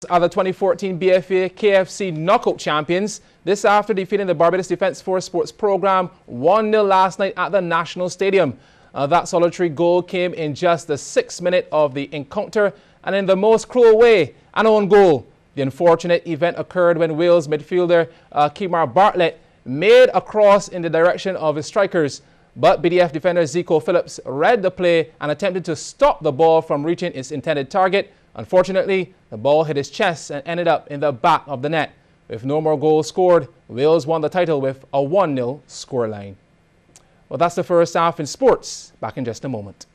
Are the 2014 BFA KFC knockout champions. This after defeating the Barbados Defence Force sports program 1-0 last night at the National Stadium. That solitary goal came in just the 6th minute of the encounter and in the most cruel way, an own goal. The unfortunate event occurred when Wales midfielder Kemar Bartlett made a cross in the direction of his strikers, but BDF defender Zico Phillips read the play and attempted to stop the ball from reaching its intended target. Unfortunately, the ball hit his chest and ended up in the back of the net. With no more goals scored, Wales won the title with a 1-0 scoreline. Well, that's the first half in sports. Back in just a moment.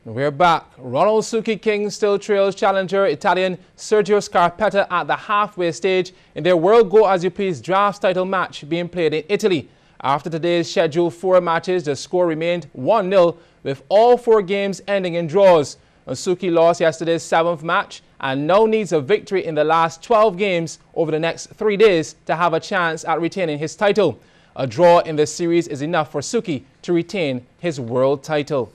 We're back. Ronald Suki King still trails challenger Italian Sergio Scarpetta at the halfway stage in their World Go As You Please drafts title match being played in Italy. After today's scheduled 4 matches, the score remained 1-0 with all 4 games ending in draws. Suki lost yesterday's 7th match and now needs a victory in the last 12 games over the next 3 days to have a chance at retaining his title. A draw in this series is enough for Suki to retain his world title.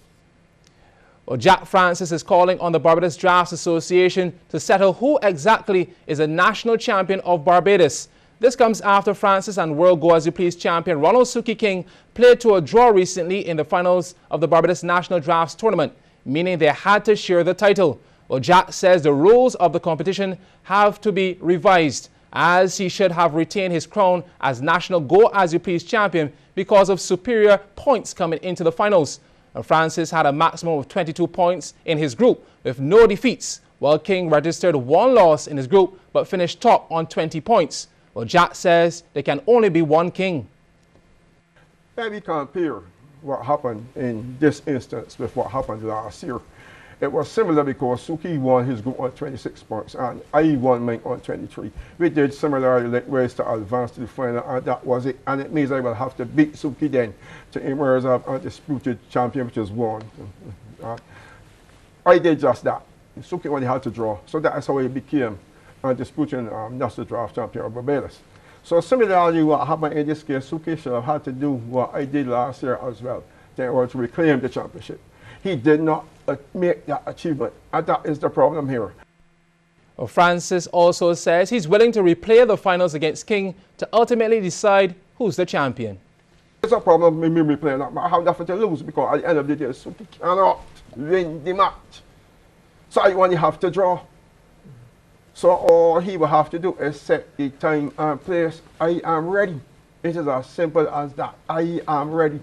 Well, Jack Francis is calling on the Barbados Drafts Association to settle who exactly is a national champion of Barbados. This comes after Francis and World Go As You Please champion Ronald Suki King played to a draw recently in the finals of the Barbados National Drafts Tournament, meaning they had to share the title. Well, Jack says the rules of the competition have to be revised, as he should have retained his crown as National Go As You Please champion because of superior points coming into the finals. Francis had a maximum of 22 points in his group with no defeats, while King registered 1 loss in his group but finished top on 20 points. Well, Jack says there can only be one king. Let me compare what happened in this instance with what happened last year. It was similar because Suki won his group on 26 points and I won mine on 23. We did similarly like ways to advance to the final, and that was it. And it means I will have to beat Suki then to emerge as undisputed champion, which is won. I did just that. Suki only had to draw, so that's how he became undisputed national draft champion of Barbados. So similarly, what happened in this case, Suki should have had to do what I did last year as well in order to reclaim the championship. He did not make that achievement, and that is the problem here. Well, Francis also says he's willing to replay the finals against King to ultimately decide who's the champion. It's a problem with me replaying that, but I have nothing to lose because at the end of the day, Suki cannot win the match. So I only have to draw. So all he will have to do is set the time and place. I am ready. It is as simple as that. I am ready.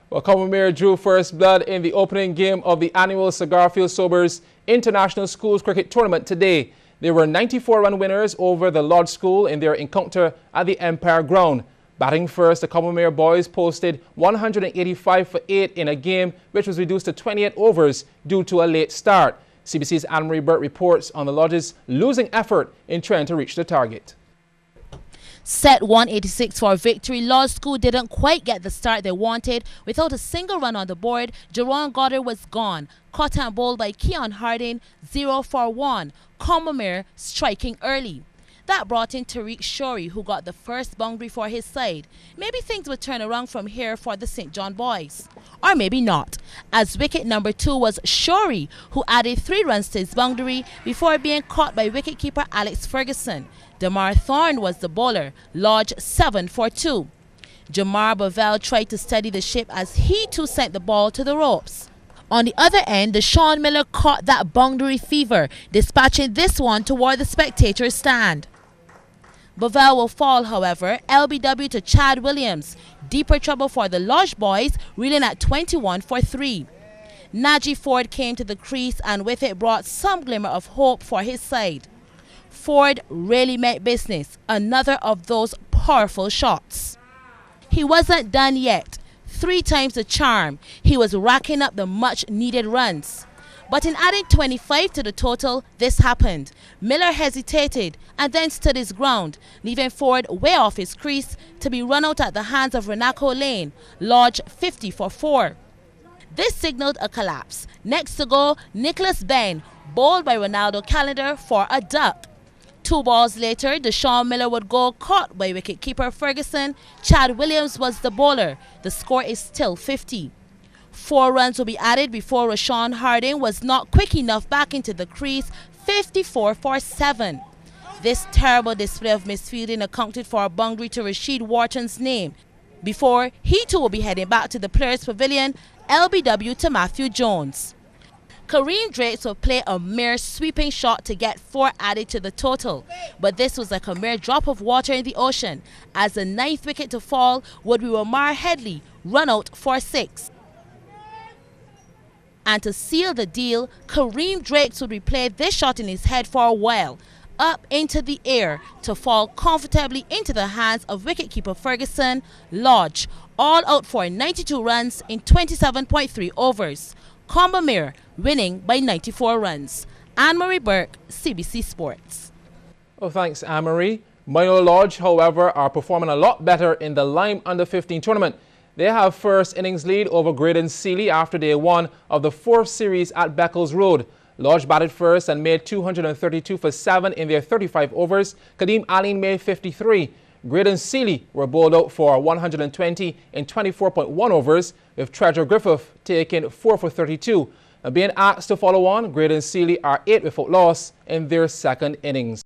Well, Combermere drew first blood in the opening game of the annual Cigarfield Sobers International Schools Cricket Tournament today. They were 94-run winners over the Lodge School in their encounter at the Empire Ground. Batting first, the Combermere boys posted 185 for 8 in a game which was reduced to 28 overs due to a late start. CBC's Anne-Marie Burt reports on the Lodge's losing effort in trying to reach the target. Set 186 for victory, Lodge School didn't quite get the start they wanted. Without a single run on the board, Jerome Goddard was gone. Caught and bowled by Keon Harding, 0 for 1. Combermere striking early. That brought in Tariq Shorey, who got the first boundary for his side. Maybe things would turn around from here for the St. John boys. Or maybe not, as wicket number 2 was Shorey, who added 3 runs to his boundary before being caught by wicketkeeper Alex Ferguson. Damar Thorne was the bowler, Lodge 7 for 2. Jamar Bovell tried to steady the ship as he too sent the ball to the ropes. On the other end, Deshaun Miller caught that boundary fever, dispatching this one toward the spectator's stand. Bovell will fall, however, LBW to Chad Williams. Deeper trouble for the Lodge boys, reeling at 21 for 3. Najee Ford came to the crease and with it brought some glimmer of hope for his side. Ford really meant business, another of those powerful shots. He wasn't done yet. 3 times the charm, he was racking up the much-needed runs. But in adding 25 to the total, this happened. Miller hesitated and then stood his ground, leaving Ford way off his crease to be run out at the hands of Renaco Lane, Lodge 50 for 4. This signaled a collapse. Next to go, Nicholas Ben, bowled by Ronaldo Callender for a duck. 2 balls later, Deshaun Miller would go, caught by wicketkeeper Ferguson. Chad Williams was the bowler. The score is still 50. 4 runs will be added before Rashawn Harding was not quick enough back into the crease, 54 for 7. This terrible display of misfielding accounted for a boundary to Rashid Wharton's name. Before, he too will be heading back to the Players' Pavilion, LBW to Matthew Jones. Kareem Drakes will play a mere sweeping shot to get 4 added to the total. But this was like a mere drop of water in the ocean, as the 9th wicket to fall would be Ramar Headley, run out for 6. And to seal the deal, Kareem Drakes would replay this shot in his head for a while, up into the air to fall comfortably into the hands of wicketkeeper Ferguson. Lodge, all out for 92 runs in 27.3 overs. Combermere winning by 94 runs. Anne-Marie Burke, CBC Sports. Well, thanks, Anne-Marie. Milo Lodge, however, are performing a lot better in the Lyme Under-15 tournament. They have first innings lead over Graydon Sealy after day 1 of the 4th series at Beccles Road. Lodge batted first and made 232 for 7 in their 35 overs. Kadeem Aline made 53. Graydon Sealy were bowled out for 120 in 24.1 overs, with Treasure Griffith taking 4 for 32. Being asked to follow on, Graydon Sealy are 8 without loss in their 2nd innings.